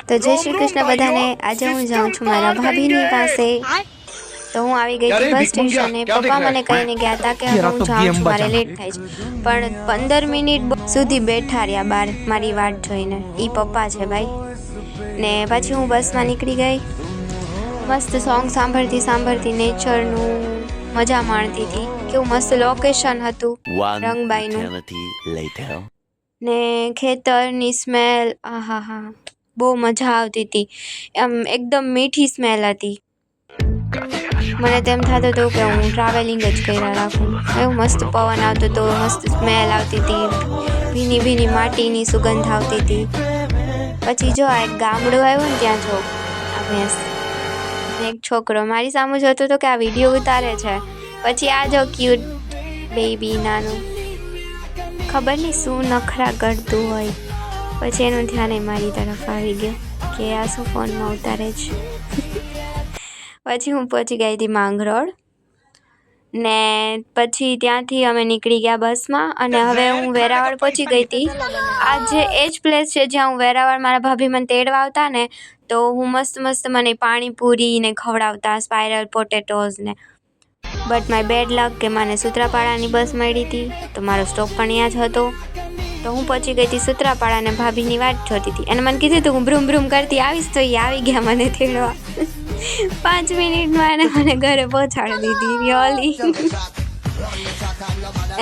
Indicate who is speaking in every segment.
Speaker 1: તો જય શ્રી કૃષ્ણ બધાને। આજે હું જાઉં છું મારા ભાભીની પાસે। તો હું આવી ગઈ હતી બસ સ્ટેશને। પપ્પા મને કહીને ગયા હતા કે હું જાઉં છું, મારે લેટ થાય છે, પણ 15 મિનિટ સુધી બેઠા રહ્યા બહાર મારી વાટ જોઈને। ઈ પપ્પા છે ભાઈ। ને પછી હું બસમાં નીકળી ગઈ, મસ્ત સોંગ સાંભળતી સાંભળતી નેચરનું મજા માણતી હતી। કેવું મસ્ત લોકેશન હતું રંગબાઈનું, ને ખેતરની સ્મેલ, આહા હા, બહુ મજા આવતી હતી। એમ એકદમ મીઠી સ્મેલ હતી। મને તેમ થતું હતું કે હું ટ્રાવેલિંગ જ કર્યા રાખું। એવું મસ્ત પવન આવતો હતો, મસ્ત સ્મેલ આવતી હતી, ભીની ભીની માટીની સુગંધ આવતી હતી। પછી જો આ એક ગામડું આવ્યું ને, ત્યાં જો આ ભેંસ ને એક છોકરો મારી સામે જોતો હતો કે આ વિડીયો ઉતારે છે। પછી આ જો ક્યુટ બેબી નાનું, ખબર નહીં શું નખરા કરતું હોય। પછી એનું ધ્યાન મારી તરફ આવી ગયું કે આ શું ફોનમાં ઉતારે છે। પછી હું પહોંચી ગઈ હતી માંગરોળ, ને પછી ત્યાંથી અમે નીકળી ગયા બસમાં, અને હવે હું વેરાવળ પહોંચી ગઈ હતી। આ જે એ જ પ્લેસ છે જ્યાં હું વેરાવળ મારા ભાભી મને તેડવા આવતા ને, તો હું મસ્ત મસ્ત મને પાણીપુરી ને ખવડાવતા, સ્પાઇરલ પોટેટોઝ ને। બટ માય બેડ લક કે મને સૂત્રાપાડાની બસ મળી હતી, તો મારો સ્ટોપ પણ અહીંયા જ હતો। તો હું પહોંચી ગઈ હતી સૂત્રાપાડા અને ભાભીની વાટ જોતી હતી। અને મને કીધું હતું હું બ્રૂમ બ્રૂમ કરતી આવીશ, તો એ આવી ગયા મને તેડવા। 5 મિનિટમાં એને મને ઘરે પહોંચાડી દીધી રિયલી।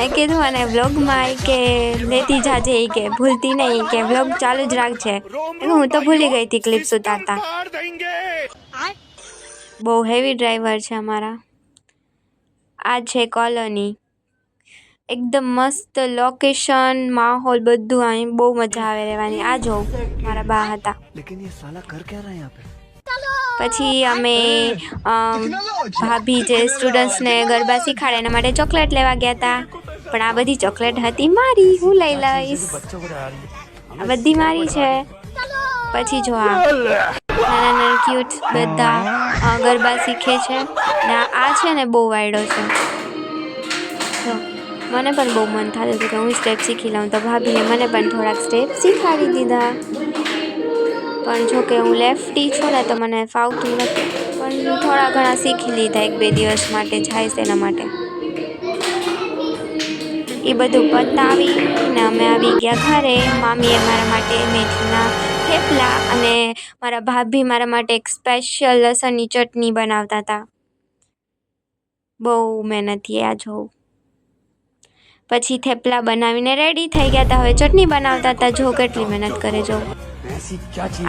Speaker 1: એ કીધું મને વ્લોગમાં કે લેતી જાજે, કે ભૂલતી નહીં, કે વ્લોગ ચાલુ જ રાખજે। હું તો ભૂલી ગઈ હતી ક્લિપ્સ ઉતારતા। બહુ હેવી ડ્રાઈવર છે અમારા। આ છે કોલોની, એકદમ મસ્ત લોકેશન, માહોલ બધું, અહીં બહુ મજા આવે રહેવાની। આ જો મારા બા હતા। પછી અમે ભાભી જે સ્ટુડન્ટ્સને ગરબા શીખાડે એના માટે ચોકલેટ લેવા ગયા હતા, પણ આ બધી ચોકલેટ હતી મારી, હું લઈ લઈશ, આ બધી મારી છે। પછી જો આ નાના નાના ક્યુટ બધા ગરબા શીખે છે, ને આ છે ને બહુ વાયડો છે। જો મને પણ બહુ મન થતું હતું કે હું સ્ટેપ શીખી લઉં, તો ભાભીએ મને પણ થોડાક સ્ટેપ શીખાડી દીધા। પણ જો કે હું લેફ્ટી છું ને, તો મને ફાવતું નથી, પણ થોડા ઘણા શીખી લીધા 1-2 દિવસ માટે જાય તેના માટે। એ બધું પતાવીને અમે આવી ગયા ઘરે। મામીએ મારા માટે મેથીના થેપલા અને મારા ભાભી મારા માટે એક સ્પેશિયલ લસણની ચટણી બનાવતા હતા। બહુ મહેનતી આ જોઉં। પછી થેપલા બનાવીને રેડી થઈ ગયા હતા, હવે ચટણી બનાવતા હતા। જો કેટલી મહેનત કરે, જો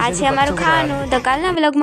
Speaker 1: આ છે અમારું ખાવાનું। તો કાલના વ્લોગમાં